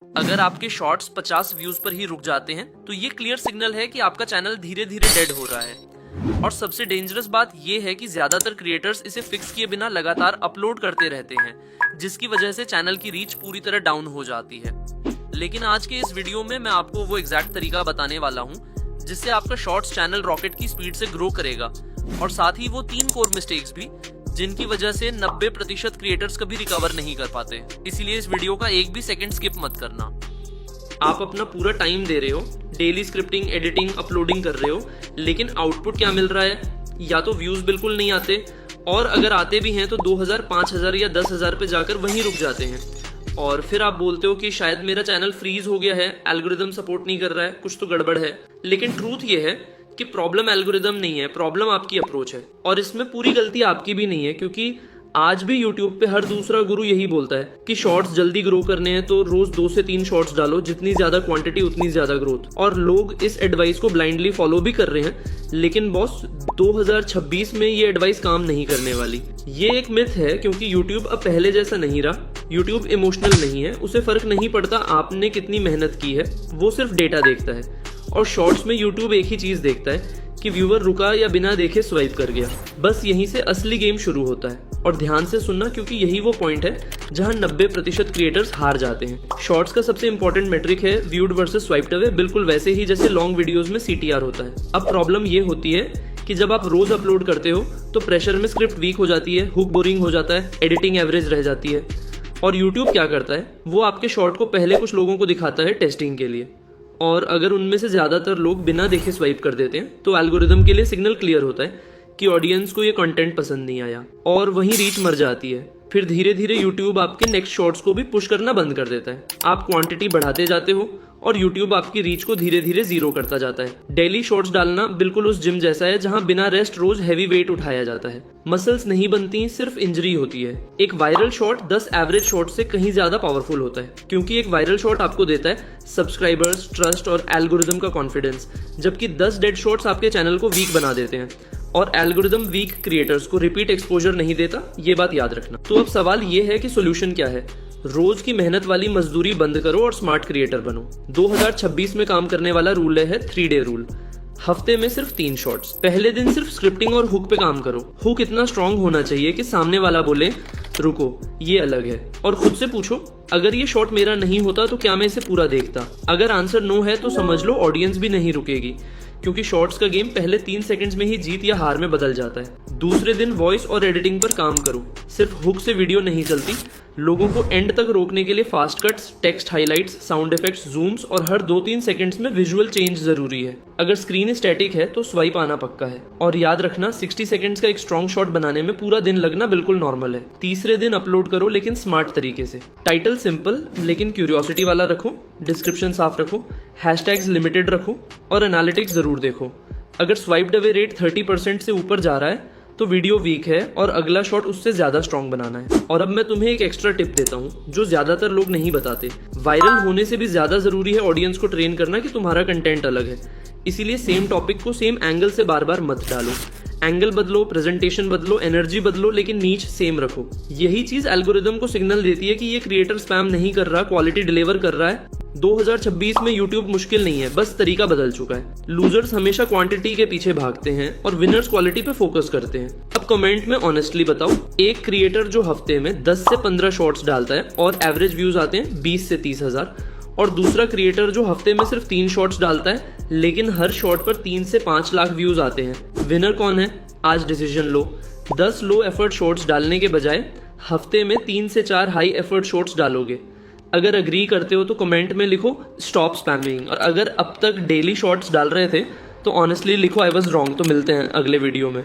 अगर आपके shorts 50 views पर ही रुक जाते हैं तो ये क्लियर सिग्नल है कि आपका चैनल धीरे धीरे डेड हो रहा है। और सबसे डेंजरस बात ये है कि ज्यादातर क्रिएटर्स इसे फिक्स किए बिना लगातार अपलोड करते रहते हैं, जिसकी वजह से चैनल की रीच पूरी तरह डाउन हो जाती है। लेकिन आज के इस वीडियो में मैं आपको वो एग्जैक्ट तरीका बताने वाला हूँ जिससे आपका शॉर्ट्स चैनल रॉकेट की स्पीड से ग्रो करेगा, और साथ ही वो 3 कोर मिस्टेक्स भी जिनकी वजह से 90% क्रिएटर्स कभी रिकवर नहीं कर पाते। इसीलिए इस वीडियो का एक भी सेकंड स्किप मत करना। आप अपना पूरा टाइम दे रहे हो, डेली स्क्रिप्टिंग, एडिटिंग, अपलोडिंग कर रहे हो, लेकिन आउटपुट क्या मिल रहा है? या तो व्यूज बिल्कुल नहीं आते, और अगर आते भी हैं तो 2000, 5000 या 10,000 पे जाकर वहीं रुक जाते हैं। और फिर आप बोलते हो कि शायद मेरा चैनल फ्रीज हो गया है, एल्गोरिदम सपोर्ट नहीं कर रहा है, कुछ तो गड़बड़ है। लेकिन ट्रूथ ये है कि प्रॉब्लम एल्गोरिदम नहीं है, प्रॉब्लम आपकी अप्रोच है। और इसमें पूरी गलती आपकी भी नहीं है, क्योंकि आज भी यूट्यूब पे हर दूसरा गुरु यही बोलता है कि शॉर्ट्स जल्दी ग्रो करने हैं तो रोज 2 से 3 शॉर्ट्स डालो, जितनी ज्यादा क्वांटिटी उतनी ज्यादा ग्रोथ। और लोग इस एडवाइस को ब्लाइंडली फॉलो भी कर रहे हैं, लेकिन बॉस 2026 में ये एडवाइस काम नहीं करने वाली। ये एक मिथ है, क्योंकि यूट्यूब अब पहले जैसा नहीं रहा। यूट्यूब इमोशनल नहीं है, उसे फर्क नहीं पड़ता आपने कितनी मेहनत की है, वो सिर्फ डेटा देखता है। और शॉर्ट्स में यूट्यूब एक ही चीज देखता है कि व्यूअर रुका या बिना देखे स्वाइप कर गया। बस यहीं से असली गेम शुरू होता है। और ध्यान से सुनना, क्योंकि यही वो पॉइंट है जहां 90% क्रिएटर्स हार जाते हैं। शॉर्ट्स का सबसे इंपॉर्टेंट मेट्रिक है व्यूड वर्सेस स्वाइप्ड अवे, बिल्कुल वैसे ही जैसे लॉन्ग वीडियोस में CTR होता है। अब प्रॉब्लम ये होती है कि जब आप रोज अपलोड करते हो तो प्रेशर में स्क्रिप्ट वीक हो जाती है, हुक बोरिंग हो जाता है, एडिटिंग एवरेज रह जाती है। और यूट्यूब क्या करता है, वो आपके शॉर्ट को पहले कुछ लोगों को दिखाता है टेस्टिंग के लिए, और अगर उनमें से ज्यादातर लोग बिना देखे स्वाइप कर देते हैं तो एल्गोरिदम के लिए सिग्नल क्लियर होता है कि ऑडियंस को ये कंटेंट पसंद नहीं आया, और वहीं रीच मर जाती है। फिर धीरे धीरे यूट्यूब आपके नेक्स्ट शॉर्ट्स को भी पुश करना बंद कर देता है। आप क्वांटिटी बढ़ाते जाते हो और यूट्यूब आपकी रीच को धीरे धीरे जीरो करता जाता है। डेली शॉर्ट्स डालना बिल्कुल उस जिम जैसा है जहां बिना रेस्ट रोज हैवी वेट उठाया जाता है। मसल्स नहीं बनती, सिर्फ इंजरी होती है। एक वायरल शॉट 10 एवरेज शॉट से कहीं ज्यादा पावरफुल होता है, क्योंकि एक वायरल शॉट आपको देता है सब्सक्राइबर्स, ट्रस्ट और एल्गोरिदम का कॉन्फिडेंस, जबकि 10 डेड शॉट्स आपके चैनल को वीक बना देते हैं। और एल्गोरिदम वीक क्रिएटर्स को रिपीट एक्सपोजर नहीं देता, ये बात याद रखना। तो अब सवाल ये है कि सोल्यूशन क्या है? रोज की मेहनत वाली मजदूरी बंद करो और स्मार्ट क्रिएटर बनो। 2026 में काम करने वाला रूल है 3 डे रूल। हफ्ते में सिर्फ 3 शॉट्स। पहले दिन सिर्फ स्क्रिप्टिंग और हुक पे काम करो। हुक इतना स्ट्रांग होना चाहिए कि सामने वाला बोले रुको, ये अलग है। और खुद से पूछो, अगर ये शॉट मेरा नहीं होता तो क्या मैं इसे पूरा देखता? अगर आंसर नो है तो समझ लो ऑडियंस भी नहीं रुकेगी, क्योंकि शॉर्ट्स का गेम पहले 3 सेकंड्स में ही जीत या हार में बदल जाता है। दूसरे दिन वॉइस और एडिटिंग पर काम करो। सिर्फ हुक से वीडियो नहीं चलती। लोगों को एंड तक रोकने के लिए fast cuts, text highlights, sound effects, Zooms और हर 2-3 सेकंड्स में विजुअल चेंज जरूरी है। अगर स्क्रीन स्टैटिक है तो स्वाइप आना पक्का है। और याद रखना, 60 सेकंड्स का एक स्ट्रॉन्ग शॉट बनाने में पूरा दिन लगना बिल्कुल नॉर्मल है। तीसरे दिन अपलोड करो, लेकिन स्मार्ट तरीके से। टाइटल सिंपल लेकिन क्यूरियोसिटी वाला रखो, डिस्क्रिप्शन साफ रखो, हैशटैग्स लिमिटेड रखो, और एनालिटिक्स जरूर देखो। अगर स्वाइप्ड अवे रेट 30% से ऊपर जा रहा है तो वीडियो वीक है और अगला शॉट उससे ज्यादा स्ट्रॉन्ग बनाना है। और अब मैं तुम्हें एक एक्स्ट्रा टिप देता हूँ जो ज्यादातर लोग नहीं बताते। वायरल होने से भी ज्यादा जरूरी है ऑडियंस को ट्रेन करना कि तुम्हारा कंटेंट अलग है। इसीलिए सेम टॉपिक को सेम एंगल से बार बार मत डालो। एंगल बदलो, प्रेजेंटेशन बदलो, एनर्जी बदलो, लेकिन नीच सेम रखो। यही चीज एल्गोरिदम को सिग्नल देती है कि ये क्रिएटर स्पैम नहीं कर रहा, क्वालिटी डिलीवर कर रहा है। 2026 में यूट्यूब मुश्किल नहीं है, बस तरीका बदल चुका है। लूजर्स हमेशा क्वांटिटी के पीछे भागते हैं और विनर्स क्वालिटी पे फोकस करते हैं। अब कमेंट में ऑनेस्टली बताओ, एक क्रिएटर जो हफ्ते में 10 से 15 शॉर्ट्स डालता है और एवरेज व्यूज आते हैं 20 से 30,000, और दूसरा क्रिएटर जो हफ्ते में सिर्फ 3 शॉर्ट्स डालता है लेकिन हर शॉर्ट पर 3 से 5 लाख व्यूज आते हैं, विनर कौन है? आज डिसीजन लो। 10 लो एफर्ट शॉर्ट्स डालने के बजाय हफ्ते में 3 से 4 हाई एफर्ट शॉर्ट्स डालोगे। अगर अग्री करते हो तो कमेंट में लिखो स्टॉप स्पैमिंग, और अगर अब तक डेली शॉर्ट्स डाल रहे थे तो ऑनेस्टली लिखो आई वाज रॉन्ग। तो मिलते हैं अगले वीडियो में।